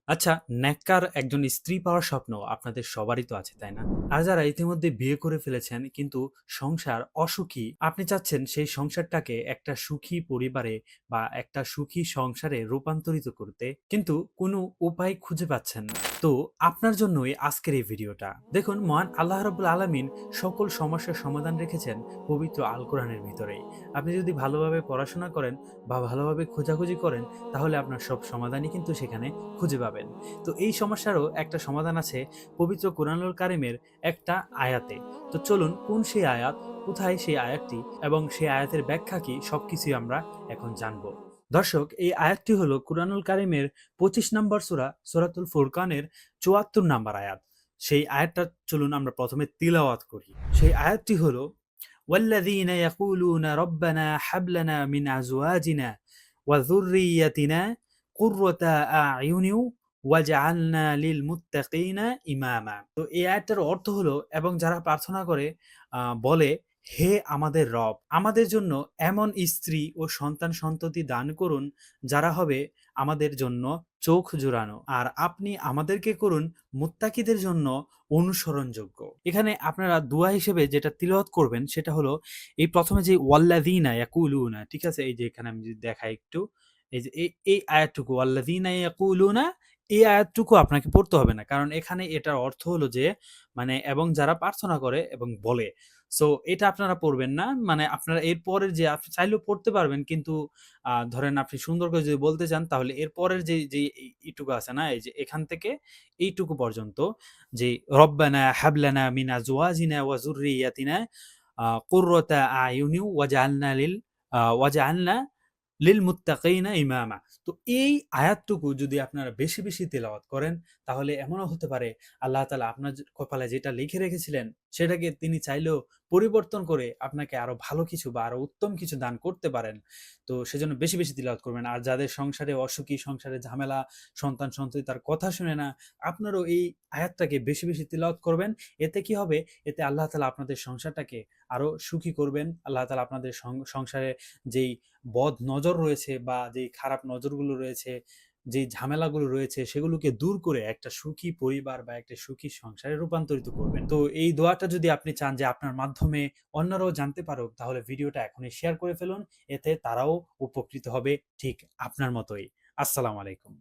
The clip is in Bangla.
আচ্ছা, নেককার একজন স্ত্রী পাওয়ার স্বপ্ন আপনাদের সবারই তো আছে, তাই না? আর যারা ইতিমধ্যে বিয়ে করে ফেলেছেন কিন্তু সংসার অসুখী, আপনি চাচ্ছেন সেই সংসারটাকে একটা সুখী পরিবারে বা একটা সুখী সংসারে রূপান্তরিত করতে, কিন্তু কোনো উপায় খুঁজে পাচ্ছেন না। তো আপনার জন্যই আজকের এই ভিডিওটা। দেখুন, মহান আল্লাহ রাব্বুল আলামিন সকল সমস্যার সমাধান রেখেছেন পবিত্র আল কোরআনের ভিতরেই। আপনি যদি ভালোভাবে পড়াশোনা করেন বা ভালোভাবে খোঁজাখুঁজি করেন, তাহলে আপনার সব সমাধানই কিন্তু সেখানে খুঁজে পাবেন। তো এই সমস্যারও একটা সমাধান আছে পবিত্র কোরআনুল কারিমের একটা আয়াতে। তো চলুন, কোন সেই আয়াত, কোথায় সেই আয়াতটি এবং সেই আয়াতের ব্যাখ্যা কি, সবকিছুই আমরা এখন জানবো। দর্শক, এই আয়াতটি হলো কুরআনুল কারিমের 25 নম্বর সূরা, সূরাতুল ফুরকানের 74 নম্বর আয়াত। সেই আয়াতটা চলুন আমরা প্রথমে তিলাওয়াত করি। সেই আয়াতটি হলো, ওয়াল্লাযীনা ইয়াকুলুনা রব্বানা হাব লানা মিন আজওয়াজিনা ওয়া যুররিয়্যাতিনা কুররাতা আ'ইউনিন ওয়াজআলনা লিল মুত্তাকিনা ইমামা। তো এই আয়াতটার অর্থ হলো, এবং যারা প্রার্থনা করে বলে, হে আমাদের রব, আমাদের জন্য এমন স্ত্রী ও সন্তান সন্ততি দান করুন যারা হবে আমাদের জন্য চোখ জুড়ানো, আর আপনি আমাদেরকে করুন মুত্তাকিদের জন্য অনুসরণযোগ্য। এখানে আপনারা দোয়া হিসেবে যেটা তিলাওয়াত করবেন সেটা হলো, এই প্রথমে যে ওয়াল্লাযীনা ইয়াকুলুনা, ঠিক আছে? এই যে এখানে আমি যদি দেখাই একটু, এই যে এই আয়াতটুকু ওয়াল্লাযীনা ইয়াকুলুনা, এই আয়াতটুকু আপনাকে পড়তে হবে না। কারণ এখানে এটার অর্থ হলো যে, মানে এবং যারা প্রার্থনা করে এবং বলে। সো এটা আপনারা পড়বেন না। মানে আপনারা এরপরের যে, আপনি চাইলেও পড়তে পারবেন, কিন্তু ধরেন আপনি সুন্দর করে যদি বলতে চান, তাহলে এরপরের যে এইটুকু আছে না? এই যে এখান থেকে এইটুকু পর্যন্ত, যে রব্বানা হাব লানা মিন আজওয়াজিনা ওয়া যুররিয়্যাতিনা কুররাতা আ'ইউনিন ওয়াজআলনা লিল মুত্তাকিনা ইমামা। তো এই আয়াতটুকু যদি আপনারা বেশি, বেশি তেলাওয়াত করেন, তাহলে এমনও হতে পারে আল্লাহ তাআলা আপনার কপালে যেটা লিখে রেখেছিলেন সেটাকে তিনি চাইলেও পরিবর্তন করে আপনাকে আরো ভালো কিছু বা আরো উত্তম কিছু দান করতে পারেন। তো সেজন্য বেশি, বেশি তিলাওয়াত করবেন। আর যাদের সংসারে অসুখী, সংসারে ঝামেলা, সন্তান-সন্ততি তার কথা শুনে না, আপনারাও এই আয়াতটাকে বেশি, বেশি তিলাওয়াত করবেন। এতে কি হবে? এতে আল্লাহ তাআলা আপনাদের সংসারটাকে আরো সুখী করবেন। আল্লাহ তাআলা আপনাদের সংসারে যেই বদ নজর রয়েছে বা যেই খারাপ নজরগুলো রয়েছে, যেই ঝামেলাগুলো রয়েছে, সেগুলোকে দূর করে একটা সুখী পরিবার বা একটা সুখী সংসারে রূপান্তরিত করবেন। তো এই দোয়াটা যদি আপনি চান যে আপনার মাধ্যমে অন্যরাও জানতে পারুক, তাহলে ভিডিওটা এখনই শেয়ার করে ফেলুন। এতে তারাও উপকৃত হবে ঠিক আপনার মতোই। আসসালামু আলাইকুম।